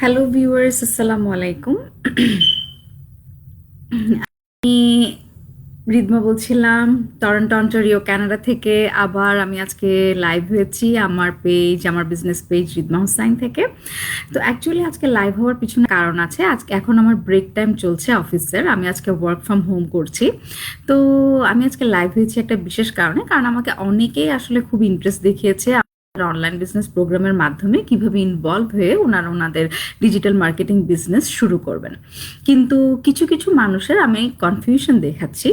Hello viewers, আসসালামু আলাইকুম। আমি রিদমা বলছিলাম টরন্টো, অন্টারিও, কানাডা থেকে। আবার আমি আজকে লাইভ হয়েছি আমার বিজনেস পেজ রিদমা হোসাইন থেকে। তো অ্যাকচুয়ালি আজকে লাইভ হওয়ার পিছনে কারণ আছে। আজকে এখন আমার ব্রেক টাইম চলছে অফিসের, আমি আজকে ওয়ার্ক ফ্রম হোম করছি। তো আমি আজকে লাইভ হয়েছি একটা বিশেষ কারণে, কারণ আমাকে অনেকেই আসলে খুব ইন্টারেস্ট দেখিয়েছে অনলাইন বিজনেস প্রোগ্রামের মাধ্যমে কিভাবে ইনভলভ হয়ে ওনারা ওনাদের ডিজিটাল মার্কেটিং বিজনেস শুরু করবেন। কিন্তু কিছু কিছু মানুষের আমি কনফিউশন দেখাচ্ছি।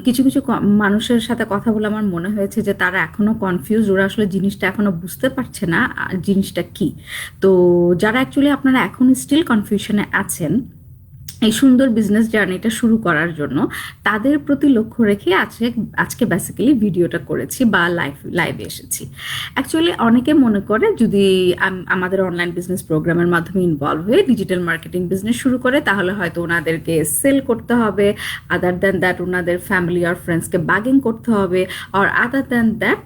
কিছু কিছু মানুষের সাথে কথা বলে আমার মনে হয়েছে যে তারা এখনো কনফিউজ, ওরা আসলে জিনিসটা এখনো বুঝতে পারছে না জিনিসটা কি। তো যারা অ্যাকচুয়ালি আপনারা এখন স্টিল কনফিউশনে আছেন এই সুন্দর বিজনেস জার্নিটা শুরু করার জন্য, তাদের প্রতি লক্ষ্য রেখে আজকে বেসিক্যালি ভিডিওটা করেছি বা লাইভে এসেছি। অ্যাকচুয়ালি অনেকে মনে করে যদি আমাদের অনলাইন বিজনেস প্রোগ্রামের মাধ্যমে ইনভলভ হয়ে ডিজিটাল মার্কেটিং বিজনেস শুরু করে তাহলে হয়তো ওনাদেরকে সেল করতে হবে, আদার দ্যান দ্যাট ওনাদের ফ্যামিলি আর ফ্রেন্ডসকে বার্গেন করতে হবে, আর আদার দ্যান দ্যাট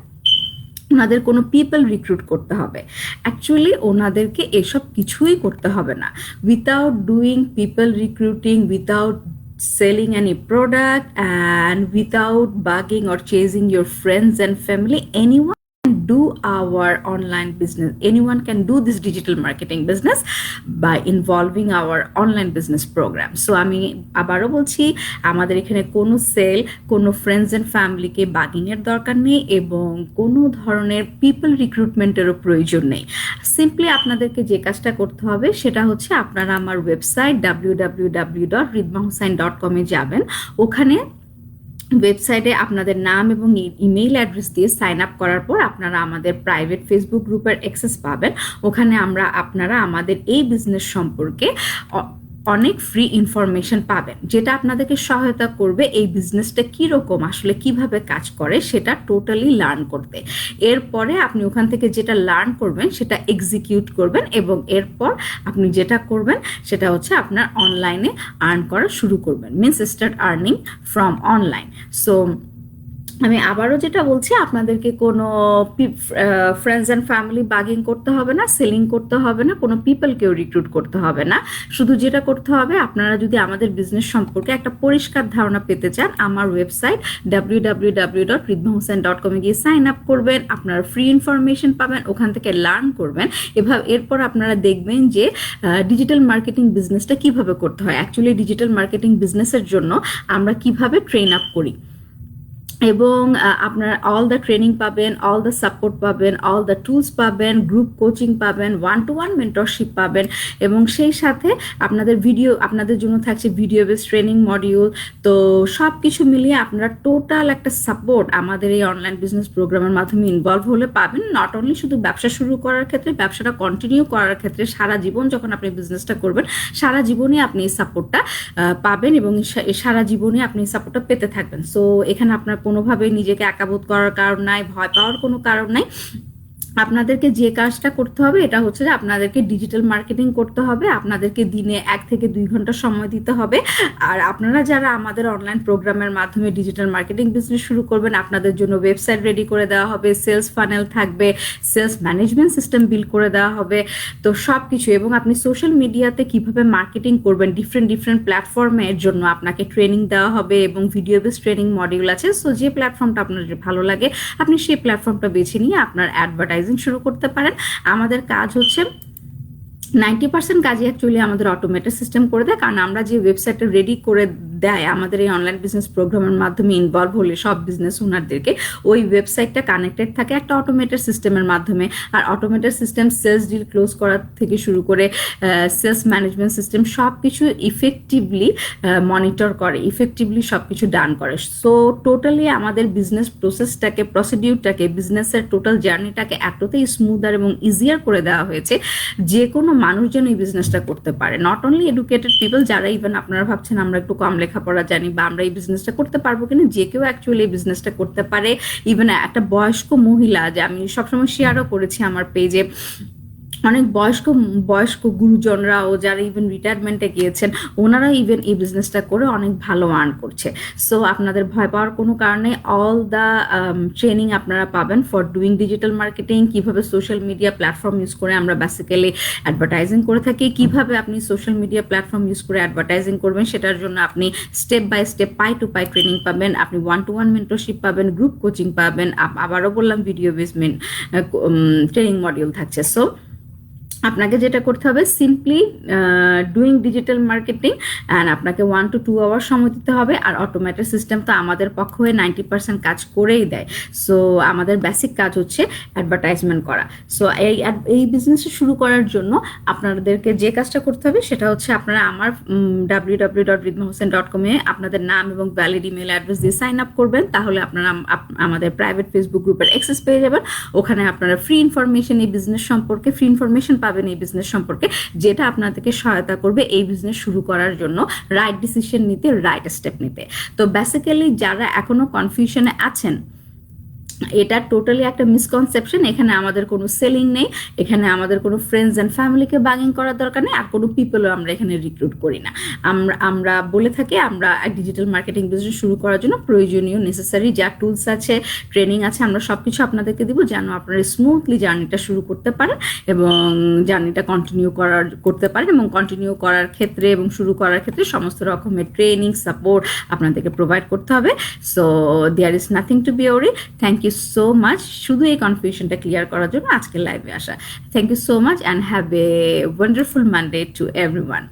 ওনাদের কোনো পিপল রিক্রুট করতে হবে। অ্যাকচুয়ালি ওনাদেরকে এসব কিছুই করতে হবে না। Without doing people recruiting, without selling any product, and without bugging or chasing your friends and family, anyone can do our online business. Anyone can do this digital marketing business by involving our online business program. So আমি আবারও বলছি, আমাদের এখানে কোনো sell, কোনো friends and ফ্যামিলিকে বাগিংয়ের দরকার নেই এবং কোনো ধরনের পিপল রিক্রুটমেন্টেরও প্রয়োজন নেই। সিম্পলি আপনাদেরকে যে কাজটা করতে হবে সেটা হচ্ছে আপনারা আমার ওয়েবসাইট www.ridmahosain.com যাবেন। ওখানে ওয়েবসাইটে আপনাদের নাম এবং ইমেইল অ্যাড্রেস দিয়ে সাইন আপ করার পর আপনারা আমাদের প্রাইভেট ফেসবুক গ্রুপের অ্যাক্সেস পাবেন। ওখানে আপনারা আমাদের এই বিজনেস সম্পর্কে অনেক ফ্রি ইনফরমেশন পাবেন, যেটা আপনাদেরকে সহায়তা করবে এই বিজনেসটা কীরকম, আসলে কিভাবে কাজ করে সেটা টোটালি লার্ন করতে। এরপরে আপনি ওখান থেকে যেটা লার্ন করবেন সেটা এক্সিকিউট করবেন এবং এরপর আপনি যেটা করবেন সেটা হচ্ছে আপনার অনলাইনে আর্ন করা শুরু করবেন, means start earning from online. So আমি আবারও যেটা বলছি, আপনাদেরকে কোনো ফ্রেন্ডস অ্যান্ড ফ্যামিলি বাগিং করতে হবে না, সেলিং করতে হবে না, কোনো পিপলকেও রিক্রুট করতে হবে না। শুধু যেটা করতে হবে, আপনারা যদি আমাদের বিজনেস সম্পর্কে একটা পরিষ্কার ধারণা পেতে চান, আমার ওয়েবসাইট www.ridmahosain.com গিয়ে সাইন আপ করবেন। আপনারা ফ্রি ইনফরমেশন পাবেন, ওখান থেকে লার্ন করবেন। এরপর আপনারা দেখবেন যে ডিজিটাল মার্কেটিং বিজনেসটা কিভাবে করতে হয়। অ্যাকচুয়ালি ডিজিটাল মার্কেটিং বিজনেসের জন্য আমরা কিভাবে ট্রেন আপ করি এবং আপনারা অল দ্য ট্রেনিং পাবেন, অল দ্য সাপোর্ট পাবেন, অল দ্য টুলস পাবেন, গ্রুপ কোচিং পাবেন, ওয়ান টু ওয়ান মেন্টরশিপ পাবেন এবং সেই সাথে আপনাদের জন্য থাকছে ভিডিও বেস ট্রেনিং মডিউল। তো সব কিছু মিলিয়ে আপনারা টোটাল একটা সাপোর্ট আমাদের এই অনলাইন বিজনেস প্রোগ্রামের মাধ্যমে ইনভলভ হলে পাবেন। নট অনলি শুধু ব্যবসা শুরু করার ক্ষেত্রে, ব্যবসাটা কন্টিনিউ করার ক্ষেত্রে, সারা জীবন যখন আপনি বিজনেসটা করবেন সারা জীবনে আপনি এই সাপোর্টটা পাবেন এবং সারা জীবনে আপনি এই সাপোর্টটা পেতে থাকবেন। সো এখানে আপনার কোনোভাবেই নিজেকে একাবোধ করার কারণ নাই, ভয় পাওয়ার কোনো কারণ নাই। আপনাদেরকে যে কাজটা করতে হবে এটা হচ্ছে যে আপনাদেরকে ডিজিটাল মার্কেটিং করতে হবে। আপনাদেরকে দিনে 1 থেকে 2 ঘন্টা সময় দিতে হবে। আর আপনারা যারা আমাদের অনলাইন প্রোগ্রামের মাধ্যমে ডিজিটাল মার্কেটিং বিজনেস শুরু করবেন, আপনাদের জন্য ওয়েবসাইট রেডি করে দেওয়া হবে, সেলস ফানেল থাকবে, সেলস ম্যানেজমেন্ট সিস্টেম বিল্ড করে দেওয়া হবে। তো সব কিছু, এবং আপনি সোশ্যাল মিডিয়াতে কিভাবে মার্কেটিং করবেন ডিফারেন্ট প্ল্যাটফর্মের জন্য আপনাকে ট্রেনিং দেওয়া হবে এবং ভিডিও বেস ট্রেনিং মডিউল আছে। সো যে প্ল্যাটফর্মটা আপনার ভালো লাগে আপনি সেই প্ল্যাটফর্মটা বেছে নিয়ে আপনার অ্যাডভার্টাইজিং শুরু করতে পারেন। আমাদের কাজ হচ্ছে 90% কাজই অ্যাকচুয়ালি আমাদের অটোমেটেড সিস্টেম করে দেয়, কারণ আমরা যে ওয়েবসাইটটা রেডি করে দেয় আমাদের এই অনলাইন বিজনেস প্রোগ্রামের মাধ্যমে ইনভলভ হলে সব বিজনেস ওনারদেরকে, ওই ওয়েবসাইটটা কানেক্টেড থাকে একটা অটোমেটেড সিস্টেমের মাধ্যমে। আর automated system sales deal close করা থেকে শুরু করে সেলস ম্যানেজমেন্ট সিস্টেম সব কিছু ইফেক্টিভলি মনিটর করে, ইফেক্টিভলি সব কিছু ডান করে। সো টোটালি আমাদের বিজনেস প্রসিডিউরটাকে, বিজনেসের টোটাল জার্নিটাকে এতটাই স্মুদার এবং ইজিয়ার করে দেওয়া হয়েছে যে কোনো মানুষ যেন এই বিজনেসটা করতে পারে। নট অনলি এডুকেটেড পিপল, যারা ইভেন আপনারা ভাবছেন আমরা একটু কম লেখাপড়া জানি বা আমরা এই বিজনেসটা করতে পারবো কিনা, যে কেউ অ্যাকচুয়ালি এই বিজনেসটা করতে পারে। ইভেন একটা বয়স্ক মহিলা, যে আমি সবসময় শেয়ারও করেছি আমার পেজে, অনেক বয়স্ক বয়স্ক গুরুজনরাও যারা ইভেন রিটায়ারমেন্টে গিয়েছেন, ওনারা ইভেন এই বিজনেসটা করে অনেক ভালো আর্ন করছে। সো আপনাদের ভয় পাওয়ার কোনো কারণে, অল দ্য ট্রেনিং আপনারা পাবেন ফর ডুইং ডিজিটাল মার্কেটিং, কিভাবে সোশ্যাল মিডিয়া প্ল্যাটফর্ম ইউজ করে আমরা বেসিক্যালি অ্যাডভার্টাইজিং করে থাকি, কিভাবে আপনি সোশ্যাল মিডিয়া প্ল্যাটফর্ম ইউজ করে অ্যাডভার্টাইজিং করবেন, সেটার জন্য আপনি স্টেপ বাই স্টেপ পাই টু পাই ট্রেনিং পাবেন, আপনি 1-to-1 মেন্টরশিপ পাবেন, গ্রুপ কোচিং পাবেন, আবারও বললাম ভিডিও বেসমেন্ট ট্রেনিং মডিউল থাকছে। সো আপনাকে যেটা করতে হবে, simply doing digital marketing, and আপনাকে 1 to 2 আওয়ার সময় দিতে হবে। আর অটোমেটেড সিস্টেম তো আমাদের পক্ষ হয়ে 90% কাজ করেই দেয়। সো আমাদের বেসিক কাজ হচ্ছে অ্যাডভার্টাইজমেন্ট করা। সো এই বিজনেস শুরু করার জন্য আপনাদেরকে যে কাজটা করতে হবে সেটা হচ্ছে, আপনারা আমার www.ridmahosen.com আপনাদের নাম এবং ভ্যালিড ইমেল অ্যাড্রেস দিয়ে সাইন আপ করবেন। তাহলে আপনারা আমাদের প্রাইভেট ফেসবুক গ্রুপের অ্যাক্সেস পেয়ে যাবেন। ওখানে আপনারা ফ্রি ইনফরমেশন এই বিজনেস সম্পর্কে, ফ্রি ইনফরমেশন পাবেন এই বিজনেস সম্পর্কে, যেটা আপনাদেরকে সহায়তা করবে এই বিজনেস শুরু করার জন্য রাইট ডিসিশন নিতে, রাইট স্টেপ নিতে। তো বেসিক্যালি যারা এখনো কনফিউশনে আছেন, এটা টোটালি একটা মিসকনসেপশন। এখানে আমাদের কোনো সেলিং নেই, এখানে আমাদের কোনো ফ্রেন্ডস অ্যান্ড ফ্যামিলিকে বাগিং করার দরকার নেই, আর কোনো পিপলও আমরা এখানে রিক্রুট করি না। আমরা বলে থাকি, আমরা ডিজিটাল মার্কেটিং বিজনেস শুরু করার জন্য প্রয়োজনীয় নেসেসারি যা টুলস আছে, ট্রেনিং আছে, আমরা সব কিছু আপনাদেরকে দিব, যেন আপনারা স্মুথলি জার্নিটা শুরু করতে পারেন এবং জার্নিটা কন্টিনিউ করতে পারেন। এবং কন্টিনিউ করার ক্ষেত্রে এবং শুরু করার ক্ষেত্রে সমস্ত রকমের ট্রেনিং সাপোর্ট আপনাদেরকে প্রোভাইড করতে হবে। So there is nothing to be worry. Thank you so much শুধু এই কনফিউশনটা ক্লিয়ার করার জন্য আজকে লাইভে আসা। Thank you so much and have a wonderful Monday to everyone.